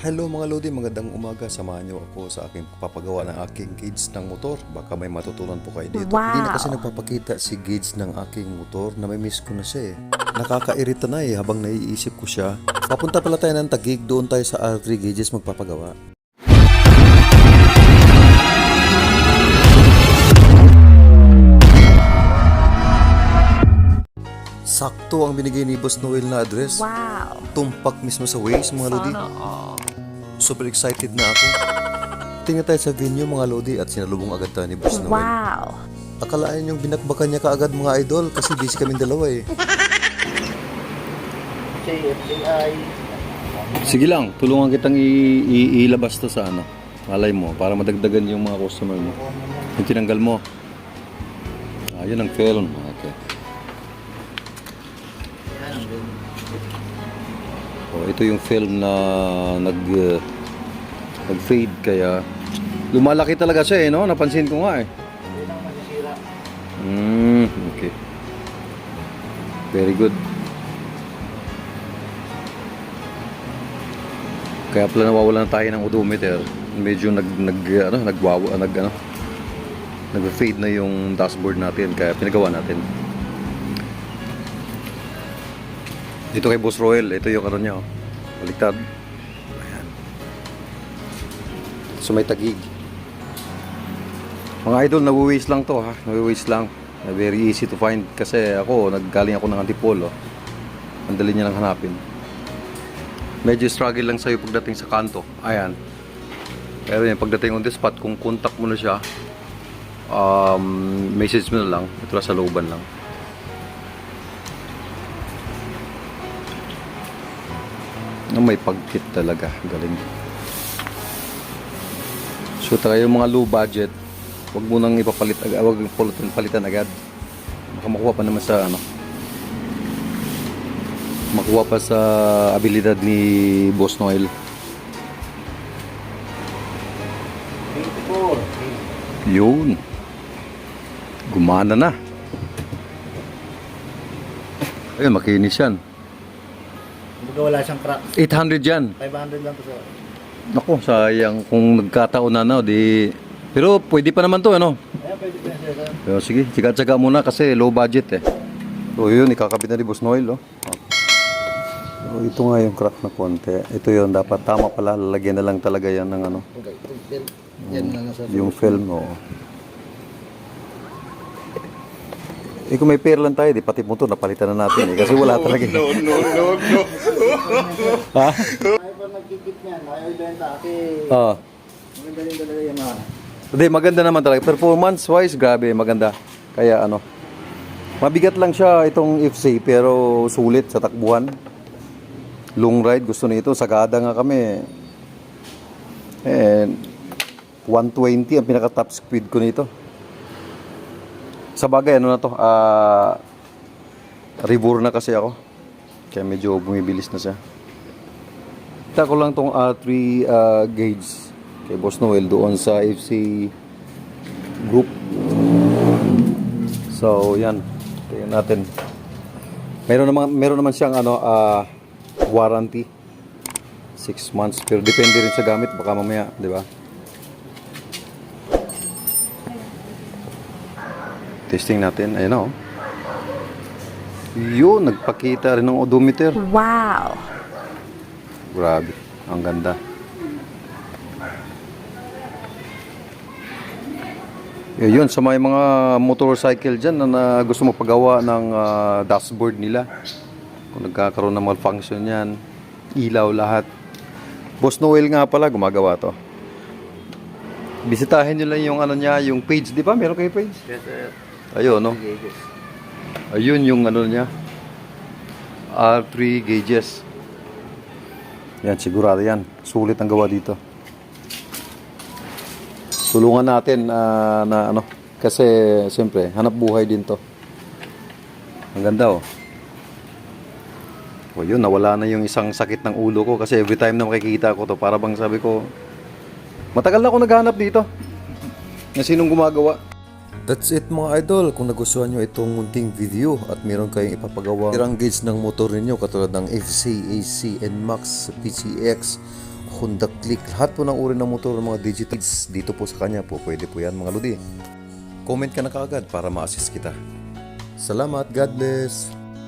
Hello mga Lodi, magandang umaga. Samahan niyo ako sa aking papagawa ng aking gauge ng motor. Baka may matutunan po kayo dito. Hindi na kasi nagpapakita si gauge ng aking motor. Namimiss ko na siya eh. Nakakairita na eh habang naiisip ko siya. Papunta pala tayo ng Taguig, doon tayo sa R3 gauges magpapagawa. Sakto ang binigay ni Boss Noel na address. Wow! Tumpak mismo sa Waze mga Lodi. Sana all. Super excited na ako. Tingnan tayo sa venue mga Lodi at sinalubong agad tayo ni Boss Noel. Wow! Akalaan yung binakbakan niya kaagad mga idol kasi busy kaming dalawa eh. Sige lang, tulungan kitang ilabas to sa ano, malay mo, para madagdagan yung mga customer mo. Yung tinanggal mo. Yun ang film. Okay. Ito yung film na nag-fade kaya lumalaki talaga siya no? Napansin ko nga eh. Okay. Very good. Kaya pala nawawalan tayo ng odometer. Medyo nag-fade na yung dashboard natin kaya pinagawa natin. Dito kay Boss Roel, ito yung ano niya, baliktad. Ayan. So may Taguig. Mga idol, nawi-waste lang to ha, nawi-waste lang. Very easy to find kasi naggaling ako ng Antipolo. Ang dali niya lang hanapin. Medyo struggle lang sa'yo pagdating sa kanto. Ayan. Pero yun, pagdating on the spot, kung contact mo na siya, message mo na lang. Ito lang sa looban lang. May pagkit talaga, galing. So tayo mga low budget, wag mo nang ipapalit agad, wag palitan agad. Baka makuha pa naman sa makuha pa sa abilidad ni Boss Noel. 24. Yun. Gumana na. Ayun, makinis yan. Wala siyang crack. 800 yan. 500 lang to sir. Naku, sayang kung nagkataon na di. Pero pwede pa naman to ano. Ayan, pwede pa yan sir. Pero sige, tsaga-tsaga muna kasi low budget eh. So yun, ikakabit na ni Boss Noel So, ito nga yung crack na konti. Ito yun, dapat tama pala. Lalagyan na lang talaga yan ng ano. Okay, yan lang sir. Yung film mo. Kung may pera lang tayo, di pati mo to, napalitan na natin eh. Kasi wala talaga. No. Ha? Ayaw pa nagkikip niyan. Ayaw ibenta kasi maganda rin talaga yung mga. Hindi, maganda naman talaga. Performance-wise, grabe, maganda. Kaya mabigat lang siya itong FC, pero sulit sa takbuhan. Long ride, gusto nito. Sagada nga kami. 120 ang pinaka-top speed ko nito. Sa bagay, revore na kasi ako. Kaya medyo bumibilis na siya. Kita ko lang tong R3 gauge kay Boss Noel doon sa FC group. So, yan. Tingnan natin. Meron naman siyang warranty. 6 months. Pero depende rin sa gamit. Baka mamaya, di ba? Testing natin. Ayun Yun, nagpakita rin ng odometer. Wow! Grabe. Ang ganda. Yun, sa may mga motorcycle dyan na gusto magpagawa ng dashboard nila. Kung nagkakaroon ng malfunction yan, ilaw lahat. Boss Noel nga pala, gumagawa to. Bisitahin nyo lang yung yung page, di ba? Meron kayo page? Yes sir. Ayun, no? Ayun yung niya. R3 gauges. Yan, sigurado yan. Sulit ang gawa dito. Tulungan natin kasi siyempre, hanap buhay din to. Ang ganda yun, nawala na yung isang sakit ng ulo ko kasi every time na makikita ko to, para bang sabi ko, matagal na ako naghahanap dito. Na sinong gumagawa. That's it mga idol. Kung nagustuhan nyo itong munting video at meron kayong ipapagawa irang gauge ng motor ninyo katulad ng FC, AC, NMAX, PCX Honda Click. Lahat po ng uri ng motor ng mga digitals dito po sa kanya po. Pwede po yan mga lodi. Comment ka na kaagad para ma-assist kita. Salamat. God bless.